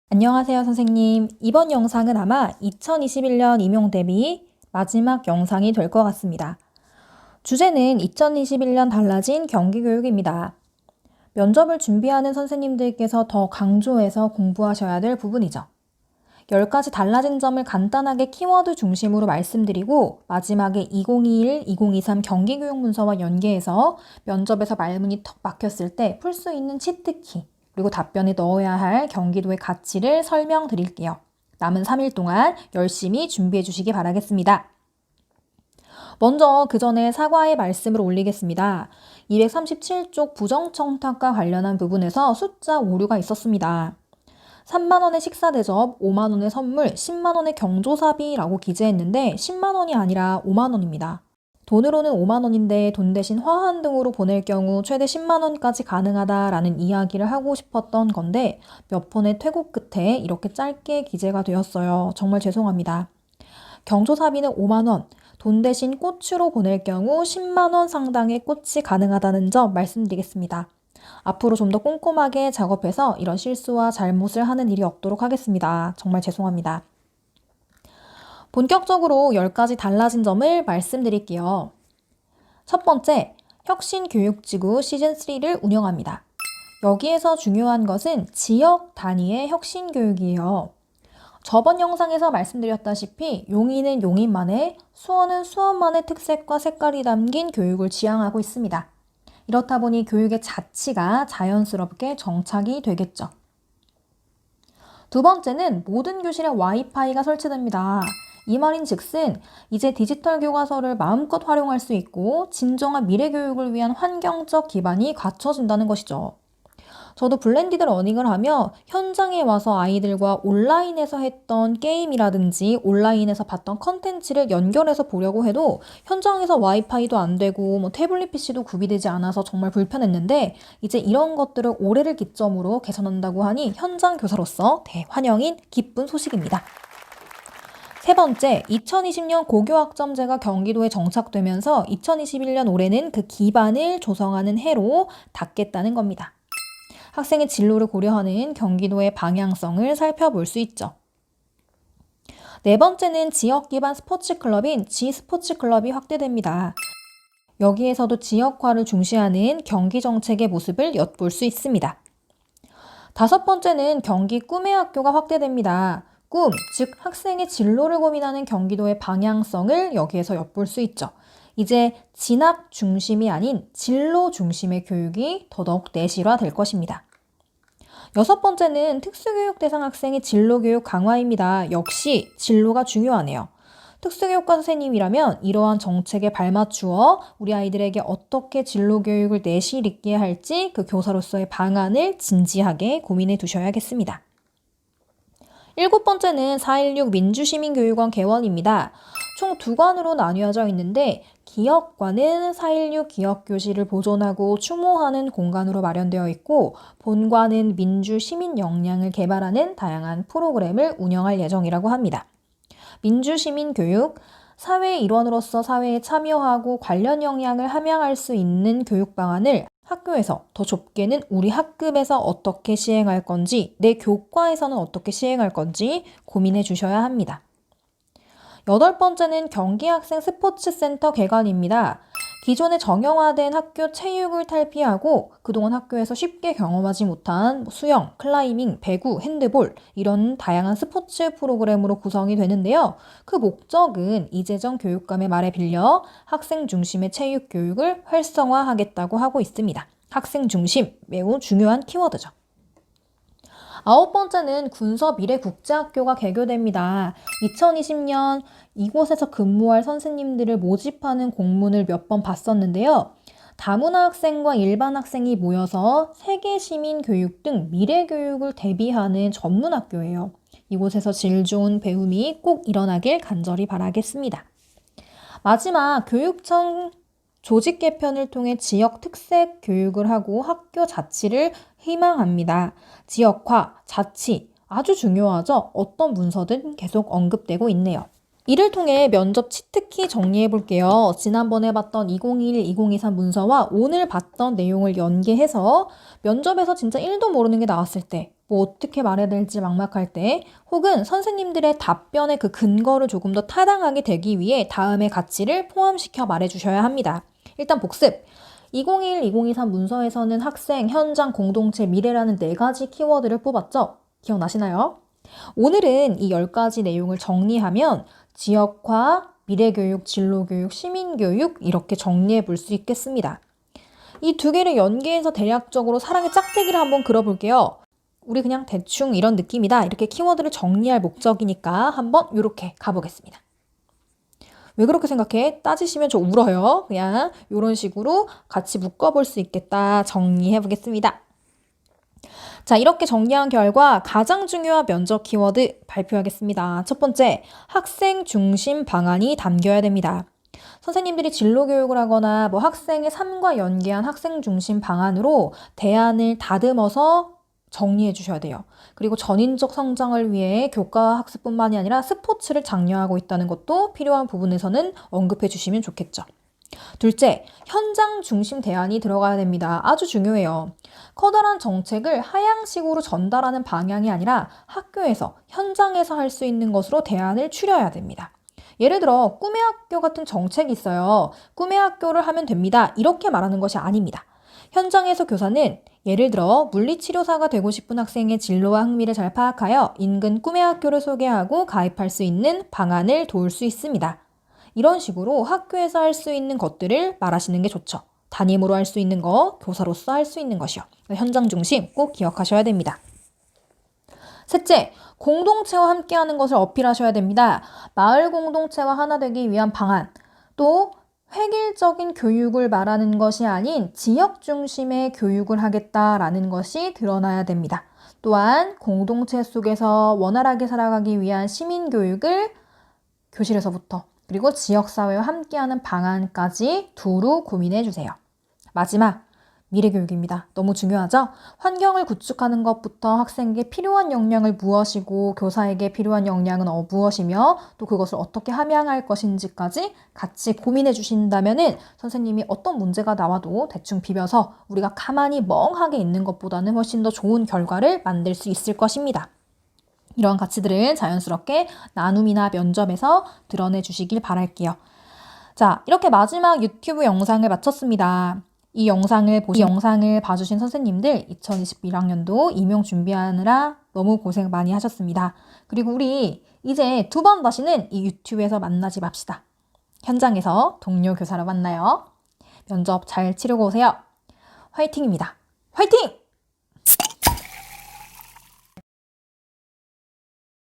안녕하세요, 선생님. 이번 영상은 아마 2021년 임용 대비 마지막 영상이 될 것 같습니다. 주제는 2021년 달라진 경기교육입니다. 면접을 준비하는 선생님들께서 더 강조해서 공부하셔야 될 부분이죠. 10가지 달라진 점을 간단하게 키워드 중심으로 말씀드리고 마지막에 2021, 2023 경기교육 문서와 연계해서 면접에서 말문이 턱 막혔을 때 풀 수 있는 치트키 그리고 답변에 넣어야 할 경기도의 가치를 설명드릴게요. 남은 3일 동안 열심히 준비해 주시기 바라겠습니다. 먼저 그 전에 사과의 말씀을 올리겠습니다. 237쪽 부정청탁과 관련한 부분에서 숫자 오류가 있었습니다. 3만원의 식사 대접, 5만원의 선물, 10만원의 경조사비라고 기재했는데 10만원이 아니라 5만원입니다. 돈으로는 5만원인데 돈 대신 화환 등으로 보낼 경우 최대 10만원까지 가능하다라는 이야기를 하고 싶었던 건데 몇 번의 퇴고 끝에 이렇게 짧게 기재가 되었어요. 정말 죄송합니다. 경조사비는 5만원, 돈 대신 꽃으로 보낼 경우 10만원 상당의 꽃이 가능하다는 점 말씀드리겠습니다. 앞으로 좀 더 꼼꼼하게 작업해서 이런 실수와 잘못을 하는 일이 없도록 하겠습니다. 정말 죄송합니다. 본격적으로 10가지 달라진 점을 말씀드릴게요. 첫 번째, 혁신교육지구 시즌3를 운영합니다. 여기에서 중요한 것은 지역 단위의 혁신교육이에요. 저번 영상에서 말씀드렸다시피 용인은 용인만의, 수원은 수원만의 특색과 색깔이 담긴 교육을 지향하고 있습니다. 이렇다 보니 교육의 자치가 자연스럽게 정착이 되겠죠. 두 번째는 모든 교실에 와이파이가 설치됩니다. 이 말인 즉슨 이제 디지털 교과서를 마음껏 활용할 수 있고 진정한 미래 교육을 위한 환경적 기반이 갖춰진다는 것이죠. 저도 블렌디드 러닝을 하며 현장에 와서 아이들과 온라인에서 했던 게임이라든지 온라인에서 봤던 컨텐츠를 연결해서 보려고 해도 현장에서 와이파이도 안 되고 태블릿 PC도 구비되지 않아서 정말 불편했는데 이제 이런 것들을 올해를 기점으로 개선한다고 하니 현장 교사로서 대환영인 기쁜 소식입니다. 세 번째, 2020년 고교학점제가 경기도에 정착되면서 2021년 올해는 그 기반을 조성하는 해로 닫겠다는 겁니다. 학생의 진로를 고려하는 경기도의 방향성을 살펴볼 수 있죠. 네 번째는 지역 기반 스포츠 클럽인 G스포츠클럽이 확대됩니다. 여기에서도 지역화를 중시하는 경기 정책의 모습을 엿볼 수 있습니다. 다섯 번째는 경기 꿈의 학교가 확대됩니다. 꿈, 즉 학생의 진로를 고민하는 경기도의 방향성을 여기에서 엿볼 수 있죠. 이제 진학 중심이 아닌 진로 중심의 교육이 더더욱 내실화될 것입니다. 여섯 번째는 특수교육 대상 학생의 진로교육 강화입니다. 역시 진로가 중요하네요. 특수교육과 선생님이라면 이러한 정책에 발맞추어 우리 아이들에게 어떻게 진로교육을 내실 있게 할지 그 교사로서의 방안을 진지하게 고민해 두셔야겠습니다. 일곱 번째는 4.16 민주시민교육원 개원입니다. 총 2관으로 나뉘어져 있는데 기역관은 4.16 기억교실을 보존하고 추모하는 공간으로 마련되어 있고 본관은 민주시민 역량을 개발하는 다양한 프로그램을 운영할 예정이라고 합니다. 민주시민교육, 사회의 일원으로서 사회에 참여하고 관련 역량을 함양할 수 있는 교육 방안을 학교에서 더 좁게는 우리 학급에서 어떻게 시행할 건지 내 교과에서는 어떻게 시행할 건지 고민해 주셔야 합니다. 여덟 번째는 경기학생 스포츠센터 개관입니다. 기존의 정형화된 학교 체육을 탈피하고 그동안 학교에서 쉽게 경험하지 못한 수영, 클라이밍, 배구, 핸드볼 이런 다양한 스포츠 프로그램으로 구성이 되는데요. 그 목적은 이재정 교육감의 말에 빌려 학생 중심의 체육 교육을 활성화하겠다고 하고 있습니다. 학생 중심, 매우 중요한 키워드죠. 아홉 번째는 군서미래국제학교가 개교됩니다. 2020년 이곳에서 근무할 선생님들을 모집하는 공문을 몇 번 봤었는데요. 다문화 학생과 일반 학생이 모여서 세계시민교육 등 미래교육을 대비하는 전문학교예요. 이곳에서 질 좋은 배움이 꼭 일어나길 간절히 바라겠습니다. 마지막 교육청 조직 개편을 통해 지역 특색 교육을 하고 학교 자치를 희망합니다. 지역화, 자치 아주 중요하죠. 어떤 문서든 계속 언급되고 있네요. 이를 통해 면접 치트키 정리해 볼게요. 지난번에 봤던 2021, 2023 문서와 오늘 봤던 내용을 연계해서 면접에서 진짜 1도 모르는 게 나왔을 때 뭐 어떻게 말해야 될지 막막할 때 혹은 선생님들의 답변의 그 근거를 조금 더 타당하게 되기 위해 다음의 가치를 포함시켜 말해주셔야 합니다. 일단 복습. 2021, 2023 문서에서는 학생, 현장, 공동체, 미래라는 4가지 키워드를 뽑았죠? 기억나시나요? 오늘은 이 10가지 내용을 정리하면 지역화, 미래교육, 진로교육, 시민교육 이렇게 정리해 볼 수 있겠습니다. 이 2개를 연계해서 대략적으로 사랑의 짝대기를 한번 그려볼게요. 우리 그냥 대충 이런 느낌이다. 이렇게 키워드를 정리할 목적이니까 한번 이렇게 가보겠습니다. 왜 그렇게 생각해? 따지시면 저 울어요. 그냥 이런 식으로 같이 묶어볼 수 있겠다. 정리해 보겠습니다. 자, 이렇게 정리한 결과 가장 중요한 면접 키워드 발표하겠습니다. 첫 번째, 학생 중심 방안이 담겨야 됩니다. 선생님들이 진로 교육을 하거나 뭐 학생의 삶과 연계한 학생 중심 방안으로 대안을 다듬어서 정리해 주셔야 돼요. 그리고 전인적 성장을 위해 교과 학습뿐만이 아니라 스포츠를 장려하고 있다는 것도 필요한 부분에서는 언급해 주시면 좋겠죠. 둘째, 현장 중심 대안이 들어가야 됩니다. 아주 중요해요. 커다란 정책을 하향식으로 전달하는 방향이 아니라 학교에서, 현장에서 할 수 있는 것으로 대안을 추려야 됩니다. 예를 들어 꿈의 학교 같은 정책이 있어요. 꿈의 학교를 하면 됩니다. 이렇게 말하는 것이 아닙니다. 현장에서 교사는 예를 들어 물리치료사가 되고 싶은 학생의 진로와 흥미를 잘 파악하여 인근 꿈의 학교를 소개하고 가입할 수 있는 방안을 도울 수 있습니다. 이런 식으로 학교에서 할 수 있는 것들을 말하시는 게 좋죠. 담임으로 할 수 있는 거, 교사로서 할 수 있는 것이요. 현장 중심 꼭 기억하셔야 됩니다. 셋째, 공동체와 함께하는 것을 어필하셔야 됩니다. 마을 공동체와 하나 되기 위한 방안, 또 획일적인 교육을 말하는 것이 아닌 지역 중심의 교육을 하겠다라는 것이 드러나야 됩니다. 또한 공동체 속에서 원활하게 살아가기 위한 시민교육을 교실에서부터 그리고 지역사회와 함께하는 방안까지 두루 고민해 주세요. 마지막, 미래교육입니다. 너무 중요하죠? 환경을 구축하는 것부터 학생에게 필요한 역량을 무엇이고 교사에게 필요한 역량은 무엇이며 또 그것을 어떻게 함양할 것인지까지 같이 고민해 주신다면 선생님이 어떤 문제가 나와도 대충 비벼서 우리가 가만히 멍하게 있는 것보다는 훨씬 더 좋은 결과를 만들 수 있을 것입니다. 이러한 가치들을 자연스럽게 나눔이나 면접에서 드러내 주시길 바랄게요. 자, 이렇게 마지막 유튜브 영상을 마쳤습니다. 이 영상을 봐주신 선생님들 2021학년도 임용 준비하느라 너무 고생 많이 하셨습니다. 그리고 우리 이제 2번 다시는 이 유튜브에서 만나지 맙시다. 현장에서 동료 교사로 만나요. 면접 잘 치르고 오세요. 화이팅입니다. 화이팅!